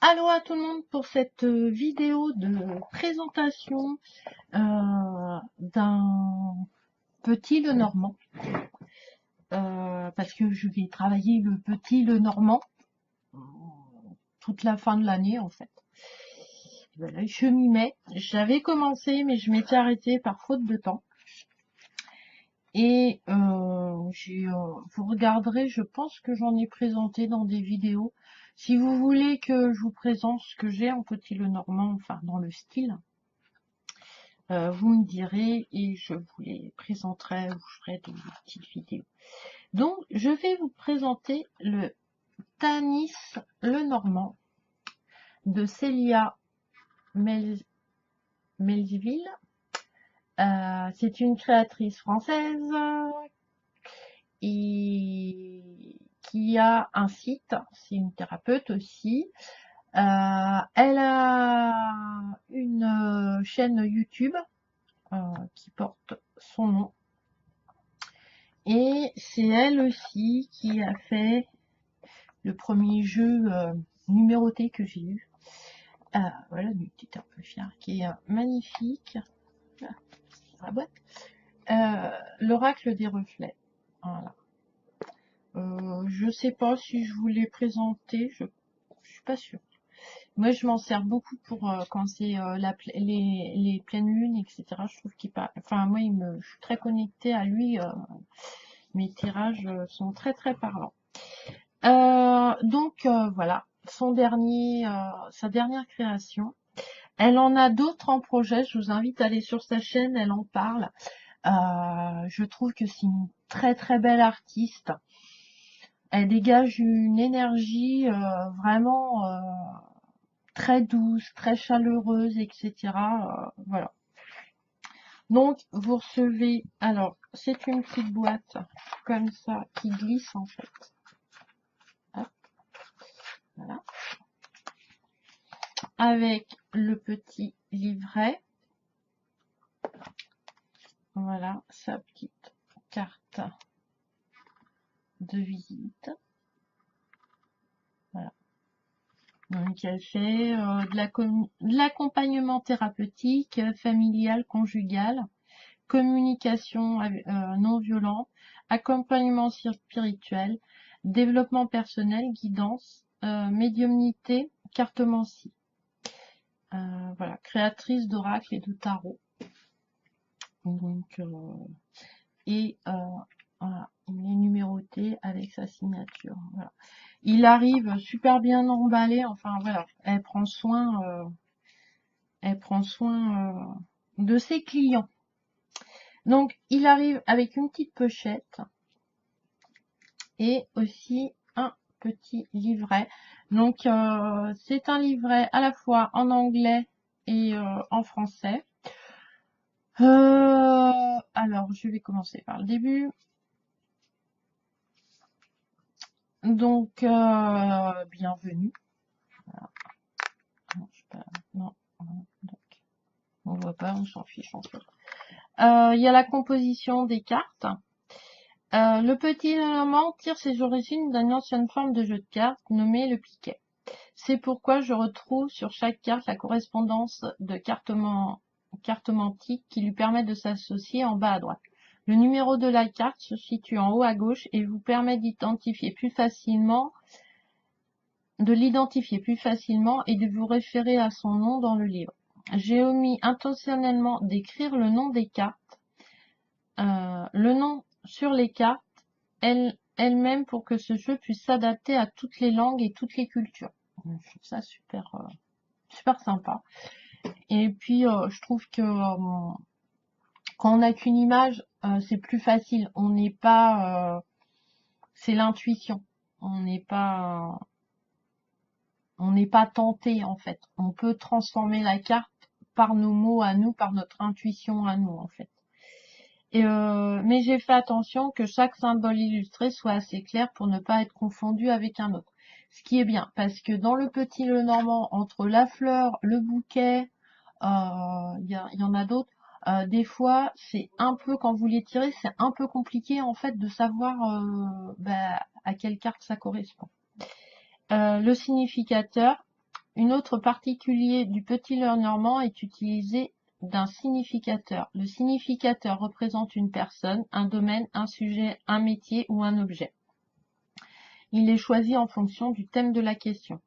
Allô à tout le monde pour cette vidéo de présentation d'un petit Lenormand. Parce que je vais travailler le petit Lenormand toute la fin de l'année en fait. Voilà, je m'y mets. J'avais commencé mais je m'étais arrêtée par faute de temps. Et vous regarderez, je pense que j'en ai présenté dans des vidéos. Si vous voulez que je vous présente ce que j'ai en petit Lenormand, enfin dans le style, vous me direz et je vous les présenterai ou je ferai des petites vidéos. Donc, je vais vous présenter le Tanis Lenormand de Célia Melville. C'est une créatrice française et qui a un site, c'est une thérapeute aussi. Elle a une chaîne YouTube qui porte son nom. Et c'est elle aussi qui a fait le premier jeu numéroté que j'ai eu. Voilà, une petite un peu fière, qui est magnifique. La boîte. L'oracle des reflets. Voilà. Je sais pas si je vous l'ai présenté, je suis pas sûre. Moi, je m'en sers beaucoup pour quand c'est les pleines lunes, etc. Je trouve qu'il pas. Enfin, moi, je suis très connectée à lui. Mes tirages sont très très parlants. Donc voilà, sa dernière création. Elle en a d'autres en projet. Je vous invite à aller sur sa chaîne. Elle en parle. Je trouve que c'est une très très belle artiste. Elle dégage une énergie vraiment très douce, très chaleureuse, etc. Voilà. Donc, vous recevez, alors, c'est une petite boîte comme ça qui glisse en fait. Hop, voilà. Avec le petit livret. Voilà, sa petite carte de visite. Voilà. Donc, elle fait de l'accompagnement thérapeutique, familial, conjugal, communication non violente, accompagnement spirituel, développement personnel, guidance, médiumnité, cartomancie. Voilà, créatrice d'oracle et de tarot. Donc, voilà, il est numéroté avec sa signature. Voilà. Il arrive super bien emballé. Enfin voilà, elle prend soin de ses clients. Donc, il arrive avec une petite pochette et aussi un petit livret. Donc, c'est un livret à la fois en anglais et en français. Alors, je vais commencer par le début. Donc, bienvenue. Voilà. Non, non, on voit pas, on s'en fiche en fait. Il y a la composition des cartes. Le petit Lenormand tire ses origines d'une ancienne forme de jeu de cartes nommé le piquet. C'est pourquoi je retrouve sur chaque carte la correspondance de cartomantique qui lui permet de s'associer en bas à droite. Le numéro de la carte se situe en haut à gauche et vous permet de l'identifier plus facilement et de vous référer à son nom dans le livre. J'ai omis intentionnellement d'écrire le nom des cartes, le nom sur les cartes elles-mêmes pour que ce jeu puisse s'adapter à toutes les langues et toutes les cultures. Je trouve ça super sympa. Et puis je trouve que quand on n'a qu'une image, c'est plus facile. On n'est pas, c'est l'intuition. On n'est pas tenté en fait. On peut transformer la carte par nos mots à nous, par notre intuition à nous en fait. Mais j'ai fait attention que chaque symbole illustré soit assez clair pour ne pas être confondu avec un autre. Ce qui est bien, parce que dans le petit Lenormand, entre la fleur, le bouquet, il y en a d'autres, des fois, c'est un peu, quand vous les tirez, c'est un peu compliqué en fait de savoir à quelle carte ça correspond. Le significateur, Une autre particulier du petit Lenormand est utilisé d'un significateur. Le significateur représente une personne, un domaine, un sujet, un métier ou un objet. Il est choisi en fonction du thème de la question.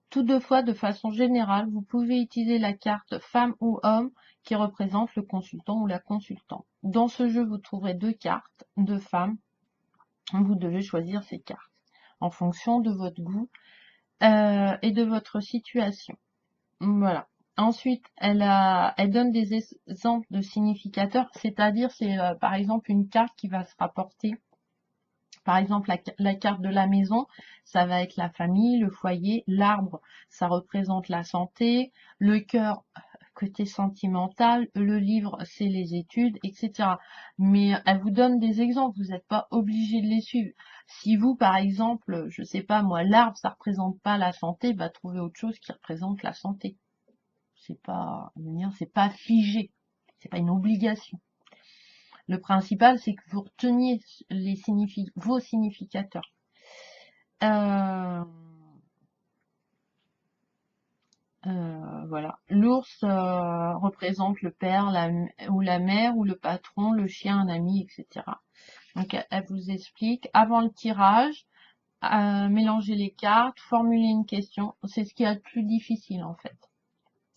Toutefois, de façon générale, vous pouvez utiliser la carte femme ou homme qui représente le consultant ou la consultante. Dans ce jeu, vous trouverez 2 cartes de femmes. Vous devez choisir ces cartes en fonction de votre goût et de votre situation. Voilà. Ensuite, elle donne des exemples de significateurs, c'est-à-dire c'est par exemple une carte qui va se rapporter. Par exemple, la carte de la maison, ça va être la famille, le foyer. L'arbre, ça représente la santé. Le cœur, côté sentimental. Le livre, c'est les études, etc. Mais elle vous donne des exemples, vous n'êtes pas obligé de les suivre. Si vous, par exemple, je sais pas moi, l'arbre, ça représente pas la santé, bah trouvez autre chose qui représente la santé. C'est pas figé, c'est pas une obligation. Le principal, c'est que vous reteniez vos significateurs. Voilà. L'ours représente le père ou la mère ou le patron, le chien, un ami, etc. Donc, elle vous explique. Avant le tirage, mélanger les cartes, formuler une question. C'est ce qui est le plus difficile, en fait,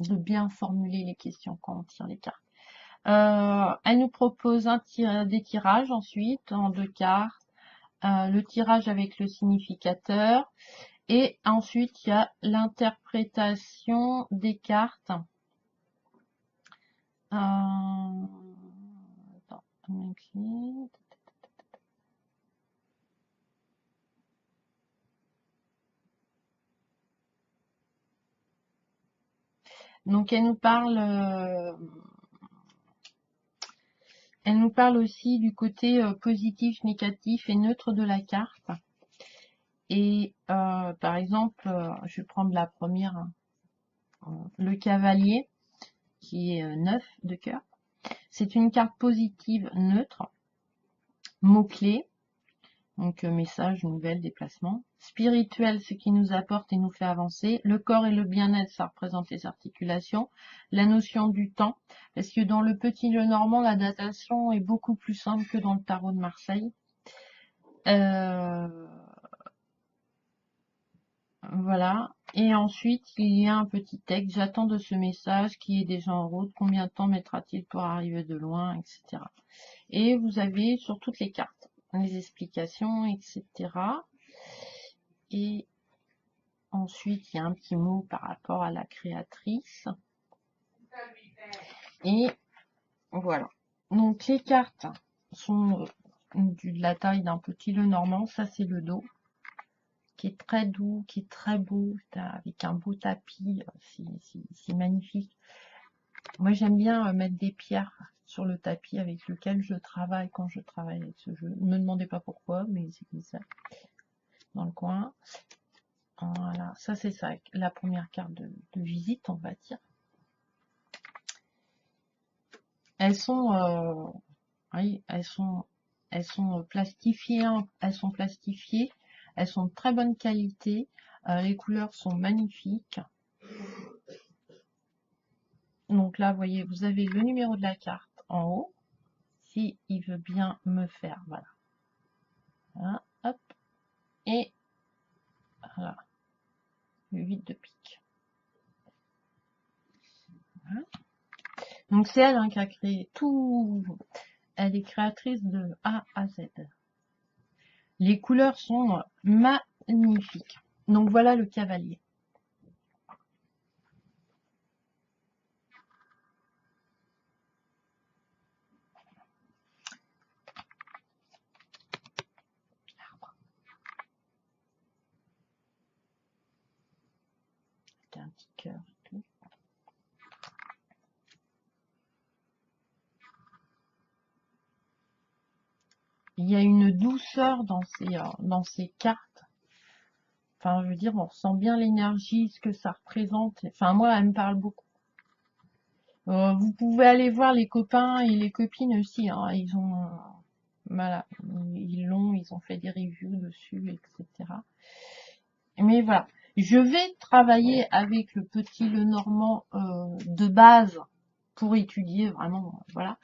de bien formuler les questions quand on tire les cartes. Elle nous propose des tirages ensuite en 2 cartes. Le tirage avec le significateur. Et ensuite, il y a l'interprétation des cartes. Attends, donc elle nous parle aussi du côté positif, négatif et neutre de la carte. Et par exemple, je vais prendre la première, le cavalier, qui est 9 de cœur. C'est une carte positive neutre, mots-clés, donc message, nouvelles, déplacement. Spirituel, ce qui nous apporte et nous fait avancer. Le corps et le bien-être, ça représente les articulations. La notion du temps, parce que dans le petit Lenormand, la datation est beaucoup plus simple que dans le tarot de Marseille. Voilà. Et ensuite, il y a un petit texte. J'attends de ce message qui est déjà en route. Combien de temps mettra-t-il pour arriver de loin, etc. Et vous avez sur toutes les cartes les explications, etc. Et ensuite, il y a un petit mot par rapport à la créatrice. Et voilà. Donc, les cartes sont de la taille d'un petit Lenormand. Ça, c'est le dos, qui est très doux, qui est très beau, avec un beau tapis. C'est magnifique. Moi, j'aime bien mettre des pierres sur le tapis avec lequel je travaille quand je travaille avec ce jeu. Ne me demandez pas pourquoi, mais c'est comme ça. Dans le coin. Voilà, ça c'est ça, la première carte de visite, on va dire. Elles sont, oui, elles sont plastifiées, elles sont plastifiées, elles sont de très bonne qualité, les couleurs sont magnifiques. Donc là, vous voyez, vous avez le numéro de la carte en haut, si il veut bien me faire, voilà. Voilà, hop, et voilà, le 8 de pique. Voilà. Donc c'est elle qui a créé tout. Elle est créatrice de A à Z. Les couleurs sont magnifiques. Donc voilà le cavalier. Un petit cœur et tout. Il y a une douceur dans ces cartes. Enfin, je veux dire, on ressent bien l'énergie, ce que ça représente. Enfin, moi, elle me parle beaucoup. Vous pouvez aller voir les copains et les copines aussi. Hein, ils ont, voilà, ils ont fait des reviews dessus, etc. Mais voilà. Je vais travailler avec le petit Lenormand de base pour étudier vraiment, voilà.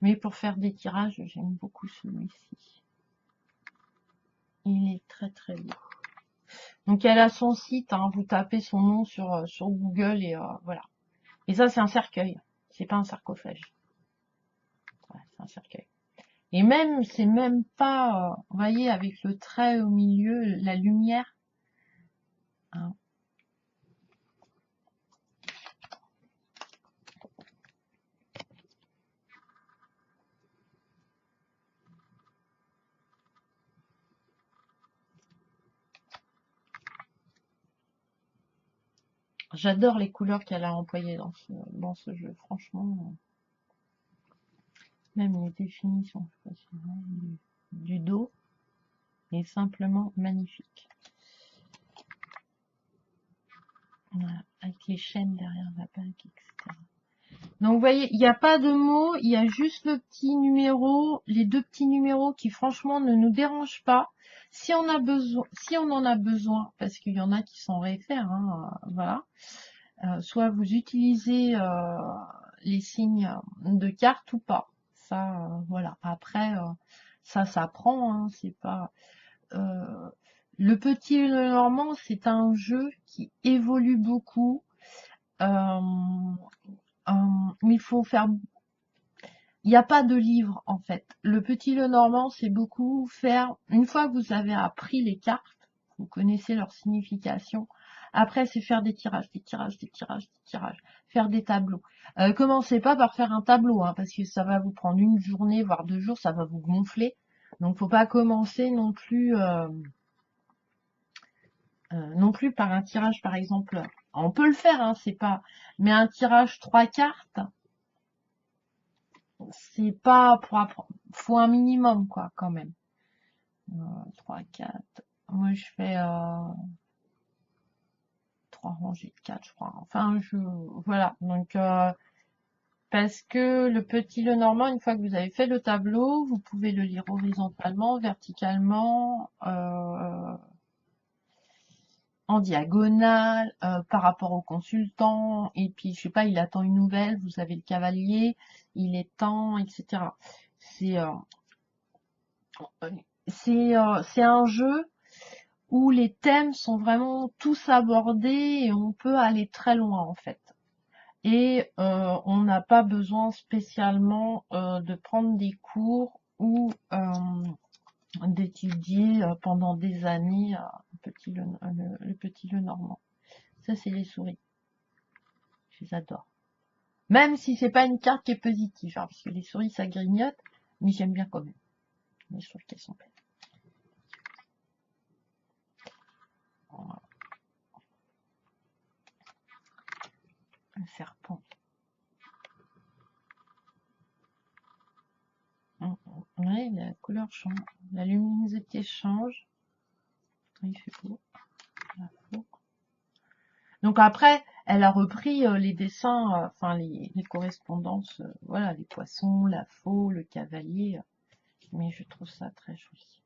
Mais pour faire des tirages, j'aime beaucoup celui-ci. Il est très très beau. Donc elle a son site, hein, vous tapez son nom sur Google et voilà. Et ça c'est un cercueil, c'est pas un sarcophage. Ouais, c'est un cercueil. Et même, c'est même pas, vous voyez, avec le trait au milieu, la lumière. Hein. J'adore les couleurs qu'elle a employées dans ce jeu, franchement. Même les définitions, je sais pas si vous voyez, du dos est simplement magnifique. Voilà, avec les chaînes derrière la bague, etc. Donc vous voyez, il n'y a pas de mots, il y a juste le petit numéro, les deux petits numéros qui franchement ne nous dérangent pas. Si on a besoin, si on en a besoin, parce qu'il y en a qui s'en réfèrent, hein, voilà. Soit vous utilisez les signes de carte ou pas. Ça, voilà. Après, ça s'apprend, hein, c'est pas. Le petit Lenormand, c'est un jeu qui évolue beaucoup. Mais il faut faire. Il n'y a pas de livre en fait. Le petit Lenormand, c'est beaucoup faire. Une fois que vous avez appris les cartes, vous connaissez leur signification. Après, c'est faire des tirages, des tirages, des tirages, des tirages. Faire des tableaux. Commencez pas par faire un tableau, hein, parce que ça va vous prendre une journée, voire 2 jours, ça va vous gonfler. Donc, faut pas commencer non plus par un tirage, par exemple. On peut le faire, hein, c'est pas. Mais un tirage 3 cartes, c'est pas pour apprendre. Faut un minimum, quoi, quand même. 3, 4. Moi, je fais 3 rangées de 4, je crois. Enfin, voilà. Donc, parce que le petit Lenormand, une fois que vous avez fait le tableau, vous pouvez le lire horizontalement, verticalement, en diagonale, par rapport au consultant. Et puis, je sais pas, il attend une nouvelle, vous avez le cavalier, il est temps, etc. C'est c'est un jeu où les thèmes sont vraiment tous abordés et on peut aller très loin en fait. Et on n'a pas besoin spécialement de prendre des cours ou d'étudier pendant des années le petit Lenormand. Ça, c'est les souris. Je les adore. Même si c'est pas une carte qui est positive, hein, parce que les souris, ça grignote, mais j'aime bien quand même. Mais je trouve qu'elles sont belles. Voilà. Un serpent. Oui, la couleur change, la luminosité change. Il fait beau. Donc après, elle a repris les dessins, enfin les correspondances, voilà, les poissons, la faux, le cavalier. Mais je trouve ça très joli.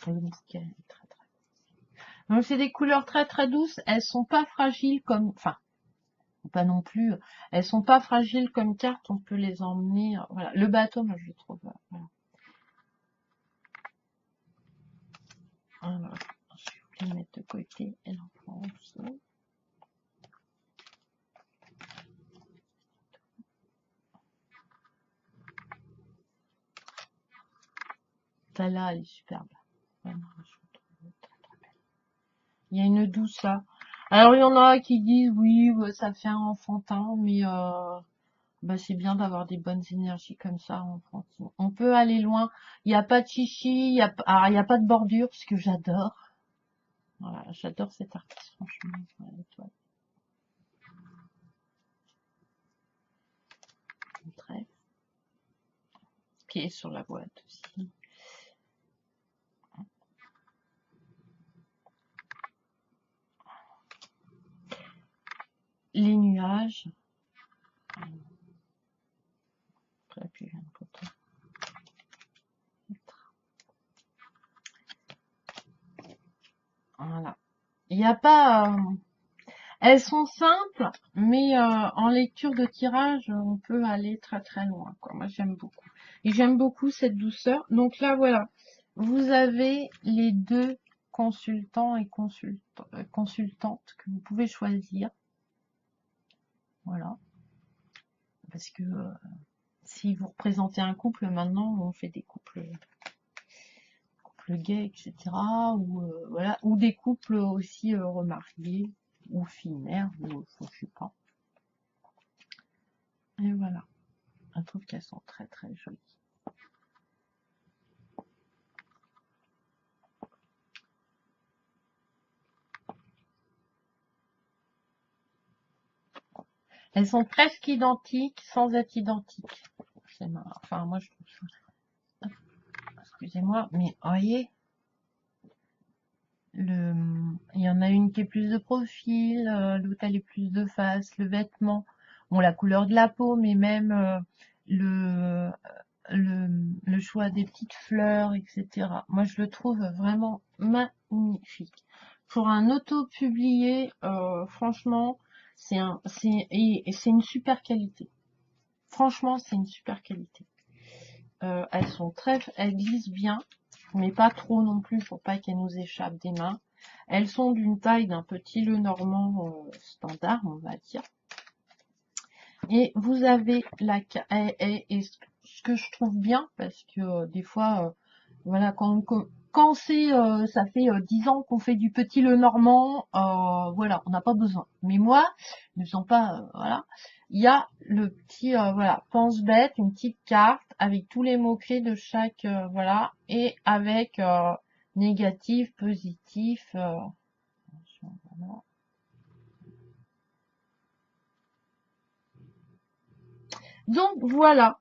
Le bouquet est très très. Donc c'est des couleurs très très douces. Elles sont pas fragiles comme, enfin pas non plus. Elles sont pas fragiles comme cartes. On peut les emmener. Voilà, le bateau, moi je le trouve. Voilà. Alors, je vais le mettre de côté. Elle en prend aussi. Celle-là, elle est superbe. Vraiment, je trouve très, très belle. Il y a une douceur. Alors, il y en a qui disent, oui, ça fait un enfantin, mais bah, c'est bien d'avoir des bonnes énergies comme ça, enfantine. On peut aller loin. Il n'y a pas de chichi, il y a pas de bordure, ce que j'adore. Voilà, j'adore cet artiste, franchement. Ouais, très. Pied sur la boîte aussi. Les nuages. j'aurais pu faire une photo. Voilà. Il n'y a pas... elles sont simples, mais en lecture de tirage, on peut aller très très loin, quoi. Moi, j'aime beaucoup. Et j'aime beaucoup cette douceur. Donc là, voilà. Vous avez les deux consultants et consultantes que vous pouvez choisir. Voilà. Parce que si vous représentez un couple, maintenant, on fait des couples gays, etc. Ou voilà, ou des couples aussi remariés ou finnaires, ou je sais pas. Et voilà. Je trouve qu'elles sont très très jolies. Elles sont presque identiques sans être identiques. C'est marrant. Enfin, moi je trouve ça. Excusez-moi, mais voyez, il y en a une qui est plus de profil, l'autre elle est plus de face, le vêtement, bon la couleur de la peau, mais même le, le choix des petites fleurs, etc. Moi je le trouve vraiment magnifique. Pour un auto-publié, franchement, c'est une super qualité. Franchement, c'est une super qualité. Elles glissent bien, mais pas trop non plus pour pas qu'elles nous échappent des mains. Elles sont d'une taille d'un petit le normand standard, on va dire. Et vous avez et ce que je trouve bien, parce que des fois, voilà, quand c'est, ça fait 10 ans qu'on fait du petit le normand, voilà, on n'a pas besoin. Mais moi, ne sont pas, voilà, il y a le petit, voilà, pense-bête, une petite carte avec tous les mots-clés de chaque, voilà, et avec négatif, positif, voilà. Donc voilà,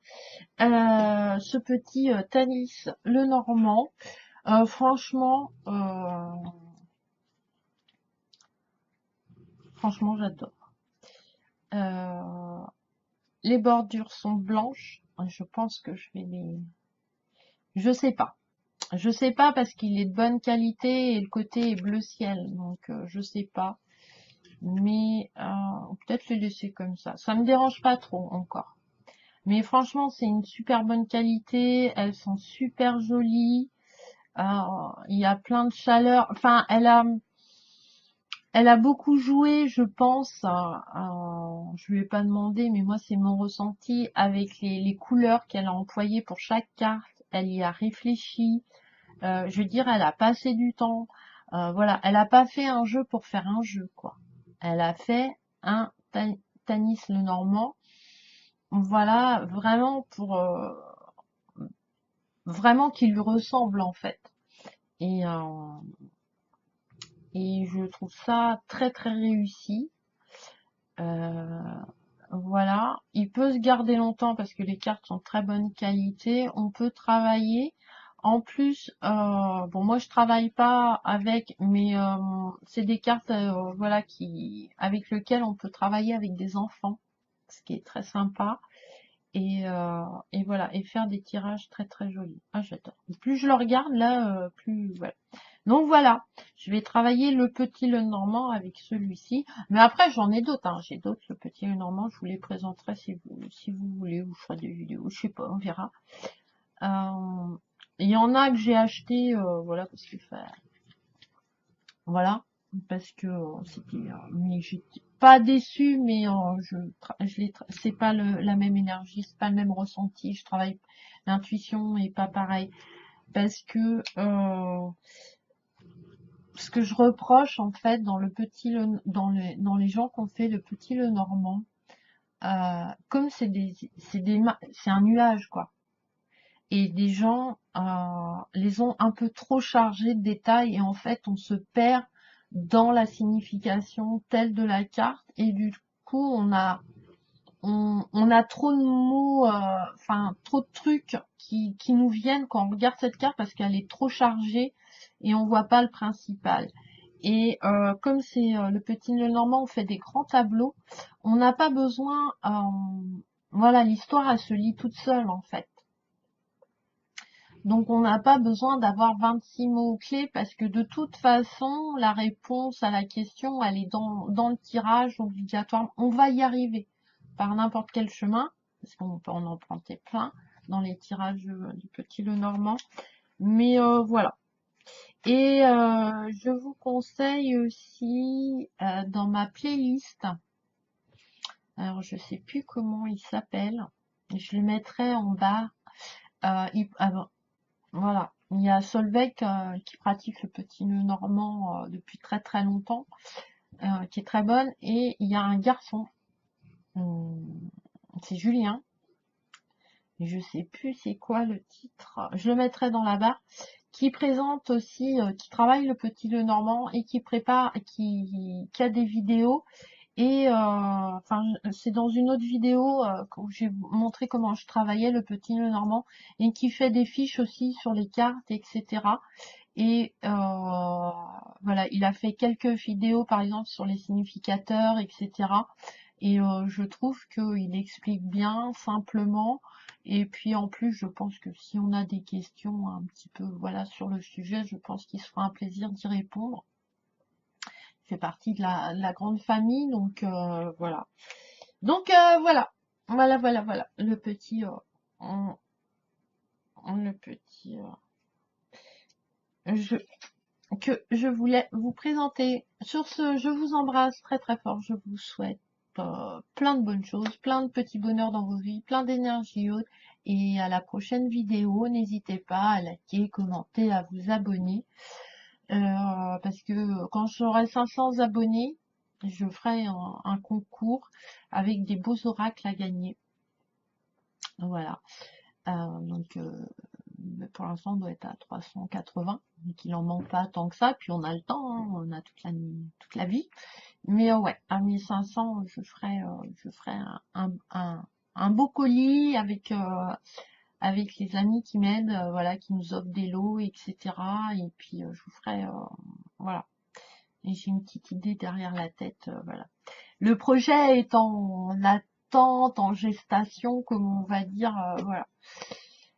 ce petit Tanis le Normand. Franchement, j'adore. Les bordures sont blanches. Je pense que je vais les... Je sais pas. Je sais pas parce qu'il est de bonne qualité et le côté est bleu ciel. Donc je sais pas. Mais peut-être les laisser comme ça. Ça me dérange pas trop encore. Mais franchement, c'est une super bonne qualité. Elles sont super jolies. Il y a plein de chaleur. Enfin, elle a beaucoup joué, je pense. Je lui ai pas demandé, mais moi c'est mon ressenti avec les couleurs qu'elle a employées pour chaque carte. Elle y a réfléchi. Je veux dire, elle a passé du temps. Voilà, elle a pas fait un jeu pour faire un jeu, quoi. Elle a fait un Tanis le Normand. Voilà, vraiment pour vraiment qui lui ressemble en fait. Et et je trouve ça très très réussi. Voilà, il peut se garder longtemps parce que les cartes sont de très bonne qualité. On peut travailler. En plus, bon moi je travaille pas avec, mais c'est des cartes voilà avec lesquelles on peut travailler avec des enfants, ce qui est très sympa. Et voilà, et faire des tirages très très jolis. Ah j'adore. Plus je le regarde là, plus voilà. Donc voilà, je vais travailler le petit le normand avec celui-ci. Mais après, j'en ai d'autres. Hein. J'ai d'autres, le petit le normand. Je vous les présenterai si vous voulez. Ou je ferai des vidéos. Je sais pas, on verra. Il y en a que j'ai acheté, voilà, parce que voilà, parce que c'était. Mais j'étais pas déçue, mais c'est pas la même énergie, c'est pas le même ressenti. Je travaille, l'intuition est pas pareil, parce que ce que je reproche en fait dans dans les gens qui ont fait le petit le normand, comme c'est un nuage quoi, et des gens les ont un peu trop chargés de détails et en fait on se perd dans la signification telle de la carte et du coup on a trop de mots, enfin trop de trucs qui nous viennent quand on regarde cette carte parce qu'elle est trop chargée et on voit pas le principal. Et comme c'est le petit Lenormand, on fait des grands tableaux, on n'a pas besoin Voilà, l'histoire, elle se lit toute seule, en fait. Donc, on n'a pas besoin d'avoir 26 mots-clés parce que de toute façon, la réponse à la question, elle est dans le tirage obligatoire. On va y arriver par n'importe quel chemin, parce qu'on peut en emprunter plein dans les tirages du Petit Lenormand. Mais voilà. Et je vous conseille aussi dans ma playlist, alors je sais plus comment il s'appelle, je le mettrai en bas. Voilà, il y a Solveig qui pratique le petit nœud normand depuis très très longtemps, qui est très bonne, et il y a un garçon, c'est Julien, je sais plus c'est quoi le titre, je le mettrai dans la barre, qui présente aussi, qui travaille le petit nœud normand et qui prépare, qui a des vidéos. Et enfin, c'est dans une autre vidéo où j'ai montré comment je travaillais le petit nœud normand et qui fait des fiches aussi sur les cartes, etc. Et voilà, il a fait quelques vidéos par exemple sur les significateurs, etc. Et je trouve qu'il explique bien, simplement. Et puis en plus, je pense que si on a des questions un petit peu voilà sur le sujet, je pense qu'il se fera un plaisir d'y répondre. Il fait partie de la grande famille, donc voilà. Donc voilà, voilà, le petit, le petit jeu que je voulais vous présenter. Sur ce, je vous embrasse très très fort. Je vous souhaite plein de bonnes choses, plein de petits bonheurs dans vos vies, plein d'énergie haute. Et à la prochaine vidéo, n'hésitez pas à liker, commenter, à vous abonner. Parce que quand j'aurai 500 abonnés, je ferai un concours avec des beaux oracles à gagner. Voilà. Donc pour l'instant on doit être à 380, donc il en manque pas tant que ça, puis on a le temps, hein, on a toute la vie. Mais ouais, à 1500, je ferai un beau colis avec les amis qui m'aident, voilà, qui nous offrent des lots, etc. Et puis je vous ferai, voilà. Et j'ai une petite idée derrière la tête, voilà. Le projet est en attente, en gestation, comme on va dire, voilà.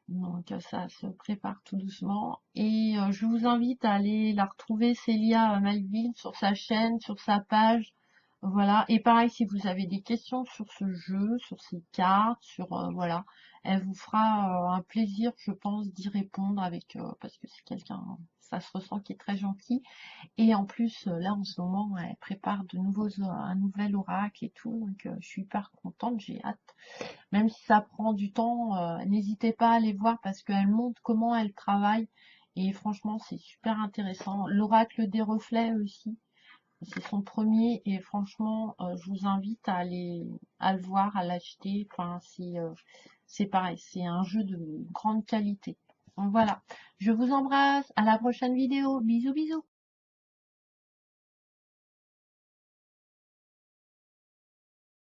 Donc ça se prépare tout doucement. Et je vous invite à aller la retrouver, Célia Malville, sur sa chaîne, sur sa page. Voilà. Et pareil, si vous avez des questions sur ce jeu, sur ces cartes, sur voilà, elle vous fera un plaisir, je pense, d'y répondre avec parce que c'est quelqu'un, ça se ressent qui est très gentil. Et en plus, là, en ce moment, elle prépare un nouvel oracle et tout. Donc, je suis hyper contente, j'ai hâte. Même si ça prend du temps, n'hésitez pas à aller voir parce qu'elle montre comment elle travaille. Et franchement, c'est super intéressant. L'oracle des reflets aussi, c'est son premier. Et franchement, je vous invite à le voir, à l'acheter. Enfin, c'est pareil, c'est un jeu de grande qualité. Donc voilà, je vous embrasse. À la prochaine vidéo. Bisous, bisous.